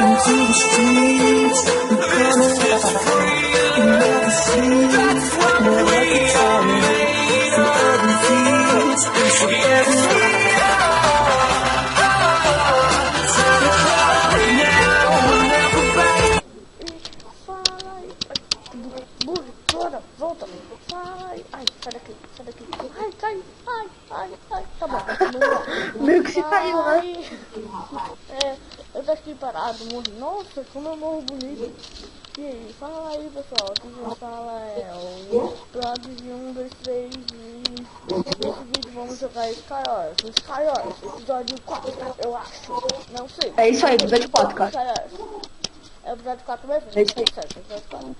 into the streets, I'm coming out. You never see, never could tell me. From urban fields, into every Burro, bora, volta. Sai. Ai, sai daqui. Ai, cai. Ai. Tá bom, vamos lá. Meio que se caiu, né? É, eu tô aqui parado, morri. Nossa, como eu morro bonito. E aí, fala aí, pessoal. O que você fala é o Prods de 1, 2, 3 e nesse vídeo vamos jogar Skywars, episódio 4, eu acho. Não sei. É isso aí, episódio 4, cara. Skywars. É o episódio 4 mesmo? É isso aí. Certo, episódio 4.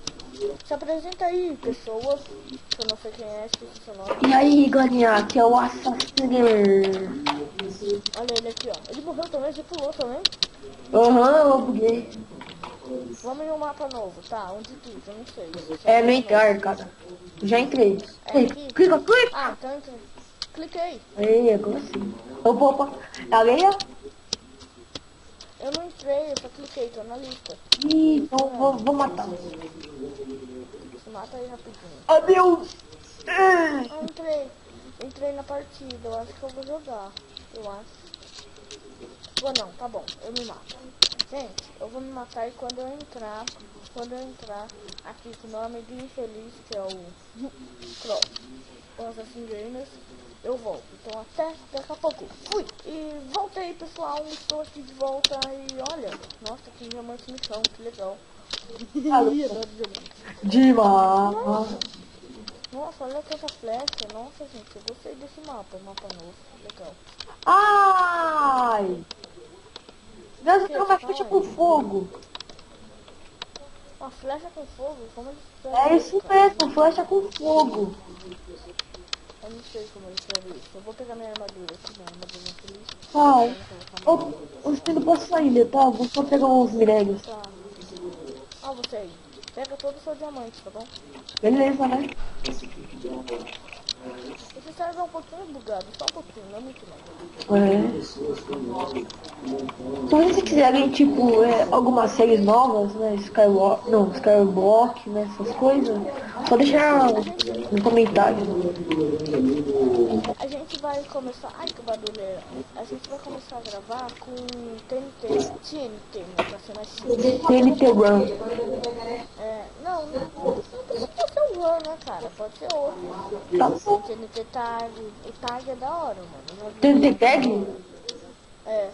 Se apresenta aí, pessoa. Que eu não sei quem é, esqueci seu nome. E aí, Galinha, aqui é o assassino. Olha ele aqui, ó. Ele morreu também, ele pulou também. Aham, eu buguei. Vamos em um mapa novo, tá? Onde clica? Eu não sei. É no entrar, cara. Já entrei. É aqui? Clica. Ah, então entrei. Cliquei. Aí, agora sim. Opa. É a Leia? Eu não entrei, eu só cliquei, tô na lista. Ih, então vou matar. Se mata aí rapidinho. Adeus! Ah, entrei na partida, eu acho que eu vou jogar. Eu acho. Ou não, tá bom, eu me mato. Gente, eu vou me matar e quando eu entrar aqui com o meu amiguinho infeliz, que é o Cross, o Assassin's Gamers, eu volto. Então até daqui a pouco. Fui! E voltei, pessoal, estou aqui de volta e olha, nossa, que diamante no chão, que legal. Adoro diamante. Demais! Nossa, olha essa flecha. Nossa, gente, eu gostei desse mapa novo. Legal. Ai! Deus, eu tenho uma flecha com fogo. Uma flecha com fogo? Como eles É isso mesmo, flecha com fogo. Eu não sei como eles escrevem isso. Eu vou pegar minha armadura aqui, minha armadura feliz. Ai, eu não posso sair, tá? Vou só pegar uns minérios. Tá. Ah, você aí. Pega todo o seu diamante, tá bom? Beleza, né? Esse serve é um pouquinho bugado, só um pouquinho, não é muito não. Então, se quiserem, tipo, algumas séries novas, né? Skyblock, né? Essas coisas, só deixar no comentário. A gente vai começar... Ai, que barulheira. A gente vai começar a gravar com TNT, né? Pra ser mais simples. TNT Run. Não precisa ser um Run, né, cara? Pode ser outro. Tá bom. TNT Tag. O Tag é da hora, mano. TNT Tag? É.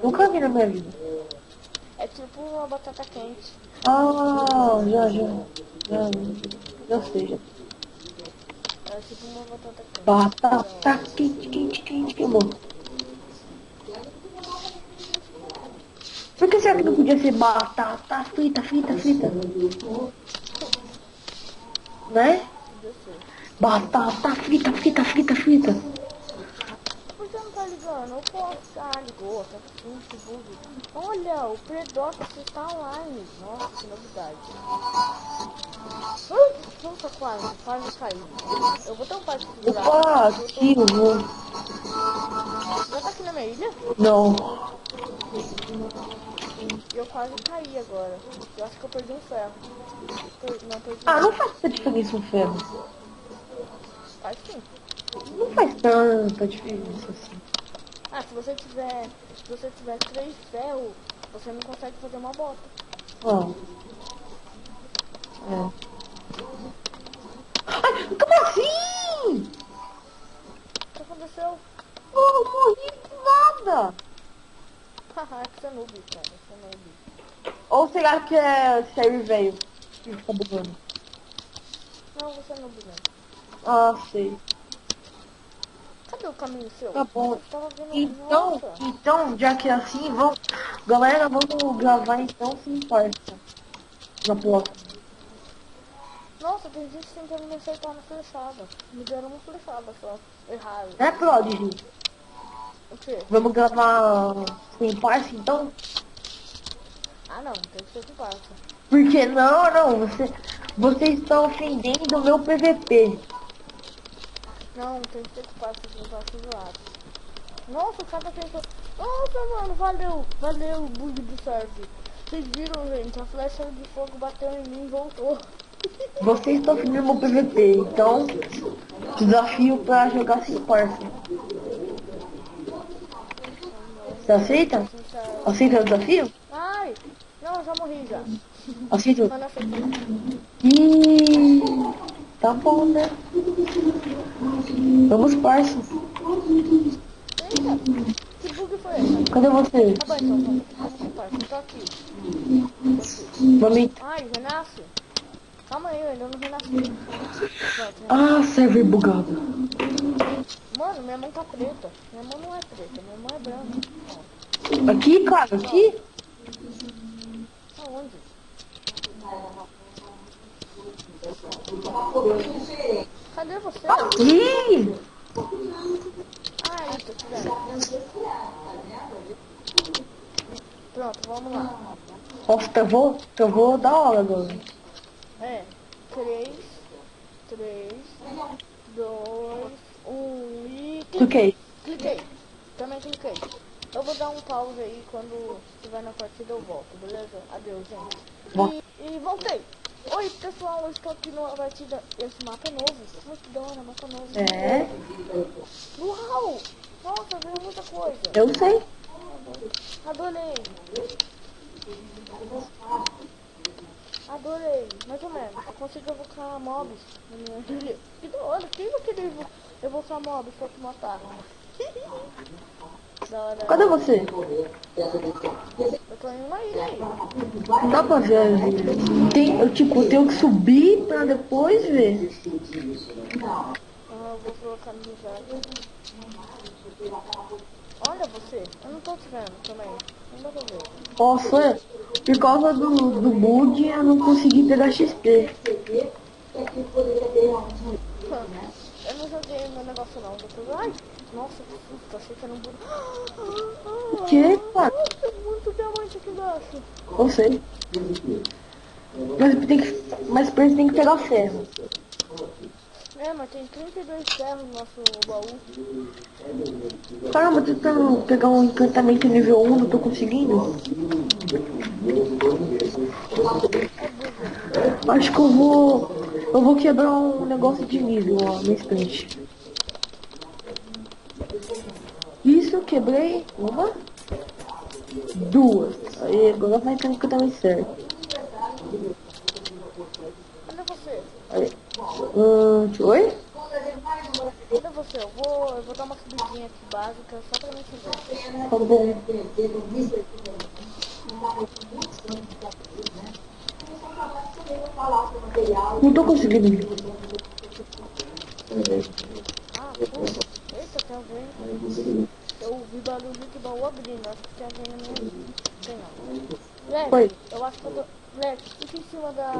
Nunca vi na minha vida. É tipo uma batata quente. Ah, já sei, já. É tipo uma batata quente. Batata quente, queimou. Por que será que não podia ser batata frita? Né? Batata frita. Por que não tá ligando? Eu posso. Ah, ligou, tá assim, que bug. Olha, o Predota está online. Nossa, que novidade. Nossa, quase caiu. Eu vou tentar te segurar. Opa, aqui eu vou. Já tá aqui na minha ilha? Não. Eu quase caí agora. Eu acho que eu perdi um ferro. Não perdi. Ah, não faz tanta diferença o ferro. Faz sim. Não faz tanta diferença assim. Ah, se você tiver 3 ferros, você não consegue fazer uma bota. Ó. Ai, como assim? O que aconteceu? Eu morri por nada. Haha, é que você é noob, cara. Você é noob. Ou será que é série velho que fica bugando? Não, você é noob mesmo. Ah, sei. Cadê o caminho seu? Tá bom. Eu tava vendo... Então, já que é assim, galera, vamos gravar então sem importa. Na próxima. Nossa, tem gente tentando me acertar na flechada. Me deram uma flechada só. Errado. Né, Prodigy? O quê? Vamos gravar sem parte então? Ah, não. Tem que ser com parça. Porque não, vocês estão ofendendo o meu PVP. Não, tem que ser com parça. Não tá zoado. Nossa, o cara tentou... Nossa, mano, valeu o bug do surf. Vocês viram, gente? A flecha de fogo bateu em mim e voltou. Vocês estão filmando o PVP, então desafio pra jogar sem parça. Você aceita? Aceita o desafio? Ai, não, já morri já. Aceita? Mas não aceitei. Ih, tá bom, né? Vamos, parça. Eita, que bug foi esse? Cadê você? Tá bom então, vamos parça. Tô aqui. Vamos. Ai, renasce. Calma aí, eu ainda não renasci. Ah, server bugado. Mano, minha mão tá preta. Minha mão não é preta, minha mão é branca. Aqui, cara, aqui? Aonde? Cadê você? Aqui! Ah, aí, tô te vendo. Pronto, vamos lá. Nossa, travou da hora agora. É, 3, 2, 1 e... Cliquei. Cliquei. Também cliquei. Eu vou dar um pause aí, quando estiver na partida eu volto, beleza? Adeus, gente. E voltei. Oi, pessoal, eu estou aqui numa partida. Esse mapa é novo. Ai, que da hora, mapa novo. É, Uau! Nossa, veio muita coisa. eu sei. Adorei. Adorei, mais ou menos. Eu consigo evocar mobs na minha ilha. Que da hora, quem vai querer evocar mobs pra te matar? Da hora. Cadê você? Eu tô indo na ilha aí. Não dá pra ver. Eu tenho que subir pra depois ver. Ah, eu vou colocar no zero. Olha você, eu não tô te vendo também. Não dá pra ver. Nossa, por causa do bug eu não consegui pegar XP. Eu não joguei meu negócio não. Depois... Ai, nossa, que susto, achei que era um bug. Que, cara? Tem muito diamante aqui embaixo. Eu sei. Mas pra isso tem que pegar ferro. É, mas tem 32 ferros no nosso baú. Caramba, tentando pegar um encantamento nível 1, não tô conseguindo. Acho que eu vou quebrar um negócio de nível, ó, no instante. Isso, quebrei. Uma. Duas. Aí, agora vai ter um encantamento certo. Cadê você? Aí. Oi? Cadê você? Eu vou dar uma subidinha aqui básica só pra mim te ver. Tá bom. Não tô conseguindo. Ah, puta. Eita, tem alguém. Eu ouvi barulho de baú abrindo. Acho que tem alguém na minha vida. Tem não. Oi. Leque, eu acho que eu tô... Leque, fica em cima da...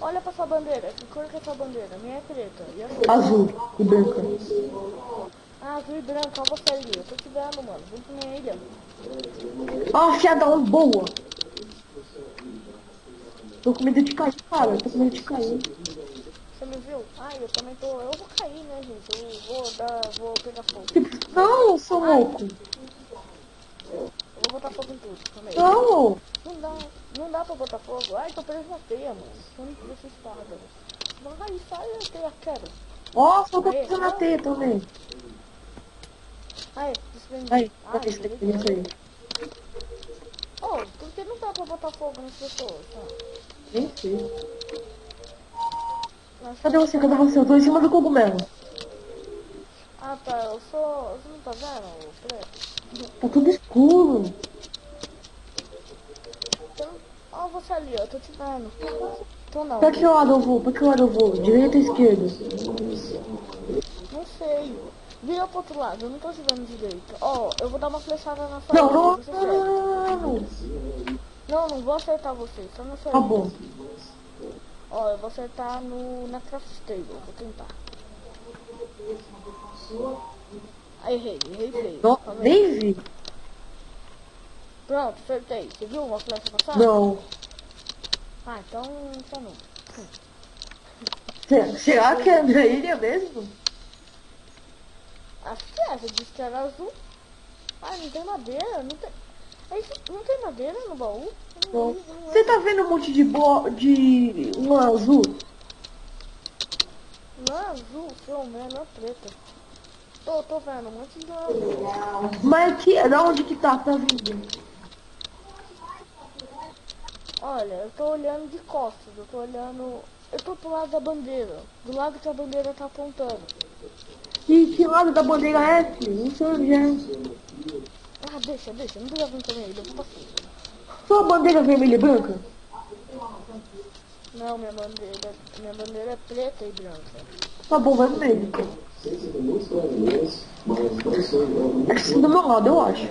Olha pra essa bandeira. Que cor que é essa bandeira? Minha é preta. E a sua? Azul e branca. Ah, azul e branco. Olha você ali. Eu tô te vendo, mano. Vem pra minha ilha. Ah, fiada boa. Tô com medo de cair, cara. Tô com medo de cair. Você me viu? Ai, eu também tô... Eu vou cair, né, gente? Vou pegar fogo. Não, seu louco. Eu vou botar fogo em tudo também. Não. Não dá pra botar fogo. Ai, tô preso na teia, mano. Eu não preciso espada. Vai, sai a teia, quero. Nossa, eu tô precisando na teia também. Ai, desprendi. Aí, Ai, cadê esse daqui? Isso aí. Oh, por que não dá pra botar fogo nas pessoas? Nem sei. Cadê você? Cadê você? Eu tô em cima do cogumelo. Ah, tá. Eu sou... Você não tá vendo, o preto? Tá tudo escuro. Ó, você ali, ó. Eu tô te vendo. Tô não. Pra que lado eu vou? Pra que lado eu vou? Direita ou esquerda? Não sei. Vira pro outro lado. Eu não tô te vendo direito. Ó, eu vou dar uma flechada na sua Não, ilha, não, você acerta. não. Não vou acertar você. Só na sua Tá ilha. bom. Ó, eu vou acertar na craft table. Vou tentar. Aí, errei feio. Não, Calma aí. nem vi. Pronto, acertei. Você viu uma flecha passar? Não. Ah, então não. Será que é da ilha mesmo? Acho que é. Você disse que era azul. não tem madeira, não tem... Não tem madeira no baú? Não. Você tá vendo um monte de lã azul? Lã azul, seu, né? Lã preta. Tô vendo um monte de lã azul. Mas da onde que tá vindo? Olha, eu tô olhando de costas, eu tô olhando... Eu tô pro lado da bandeira, do lado que a bandeira tá apontando. Que lado da bandeira é, filho? Não sei onde é. Ah, deixa, não precisa vir também, eu vou passar. Sua bandeira vermelha e branca? Não, minha bandeira é preta e branca. Tá bom, vermelho. É assim do meu lado, eu acho.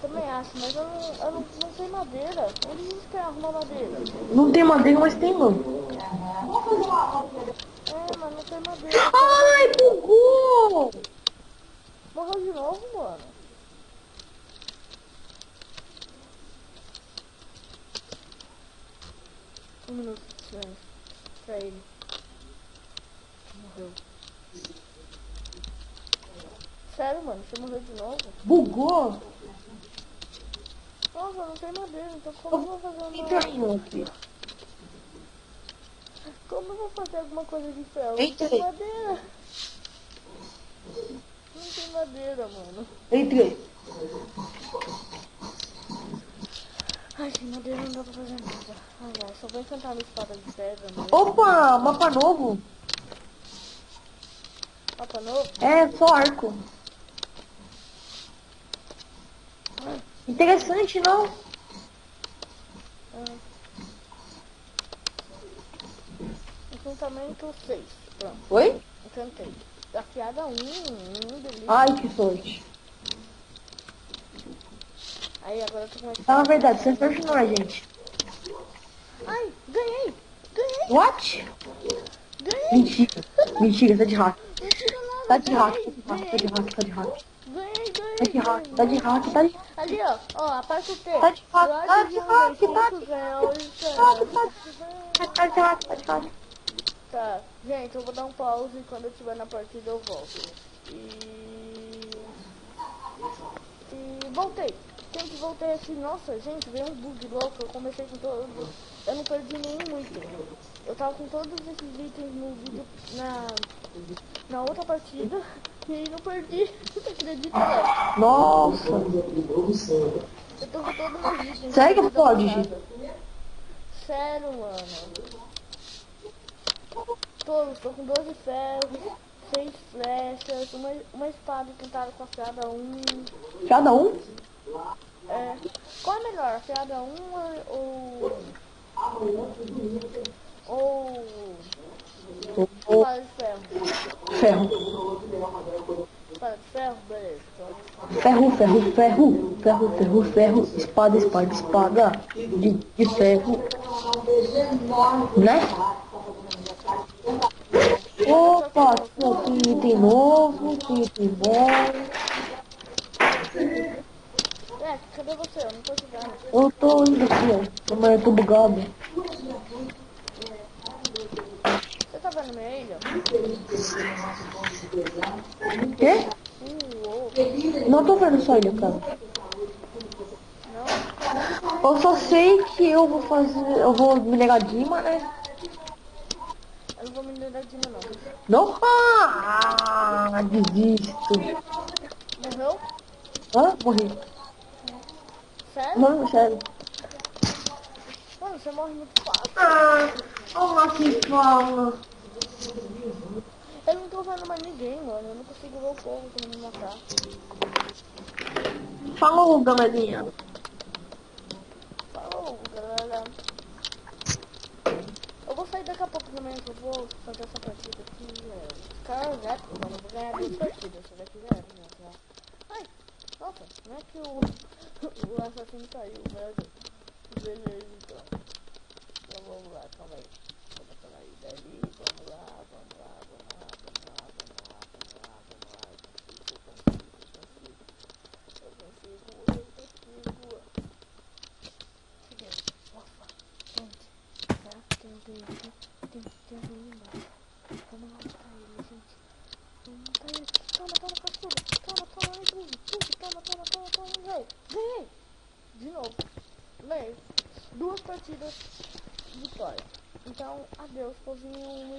Também acho, mas eu não tenho madeira. Onde a gente quer arrumar madeira? Não tem madeira, mas tem lã. É, mas não tem madeira. Ai, bugou! Morreu de novo, mano. Um minuto de silêncio pra ele. Morreu. Sério, mano, você morreu de novo? Bugou? Nossa, não tem madeira, então como eu vou fazer Entra uma... aí, meu filho. Como eu vou fazer alguma coisa de ferro? Não Entra tem aí. madeira. Não tem madeira, mano. Entrei. Ai, sem madeira não dá pra fazer nada. Ai, só vou encantar minha espada de pedra mesmo. Opa, mapa novo. Mapa novo? É, só arco. Interessante, não? Encantamento 6. Pronto, Oi? encantei. Afiada 1, delícia. Ai, que sorte. Aí agora eu tô com uma Na espada. verdade, você sorte não é, gente. Ai, ganhei! Ganhei! What? Ganhei! Mentira. Mentira, tá de hack. Mentira nada! Tá de hack, Ganhei! tá de hack, tá de hack. Ganhei! Tá de hack, tá de hack, tá de hack. Ali, ó, aperta o T. Tá de hack, tá de hack, Tá, gente, eu vou dar um pause e quando eu estiver na partida eu volto. E voltei. Gente, voltei aqui. Nossa, gente, veio um bug louco. Eu comecei com todos. Eu não perdi nenhum item. Eu tava com todos esses itens no vídeo na outra partida. E aí não perdi. Você acredita, velho? Nossa. Eu tô com todos os itens. Sério que pode, passada. gente? Sério, mano. Tô com 12 ferros, 6 flechas, uma espada tentada com afiada 1. Cada um? É. Qual é melhor, afiada 1 ou espada de ferro? Ferro. Espada de ferro? Beleza. Então. Ferro. Espada. De ferro. Né? Opa, tem item novo, tem item bom. É, cadê você? Eu não tô jogando. Eu tô indo aqui, ó. Mas eu tô bugado. Você tá vendo minha ilha? Quê? Não tô vendo só ele, cara. Não? Eu só sei que eu vou fazer. Eu vou minerar Dima, né? Eu não vou minerar de não. Não? Ah, desisto. Morreu? Hã? Morri. Sério? Não, sério. Mano, você morre muito fácil. Ah, olha que fala. Eu não tô vendo mais ninguém, mano. Eu não consigo ver o povo que me matar. Falou, galerinha. Falou, galera. Eu vou sair daqui a pouco também, que eu vou fazer essa partida aqui. Cara, já, mano, eu vou ganhar 2 partidas. Essa daqui já era, né? Ai, nossa, não é que o assassino caiu, velho. Beleza, então. Então vamos lá, calma aí. Vamos falar aí dali, vamos lá. Eu consigo. Nossa, gente. Será que tem alguém aqui? Tem alguém embaixo. Vamos lá matar ele, gente. Vamos matar ele. Toma, cachorro. Toma, Bem, 2 partidas, vitória. Então, adeus, povinho.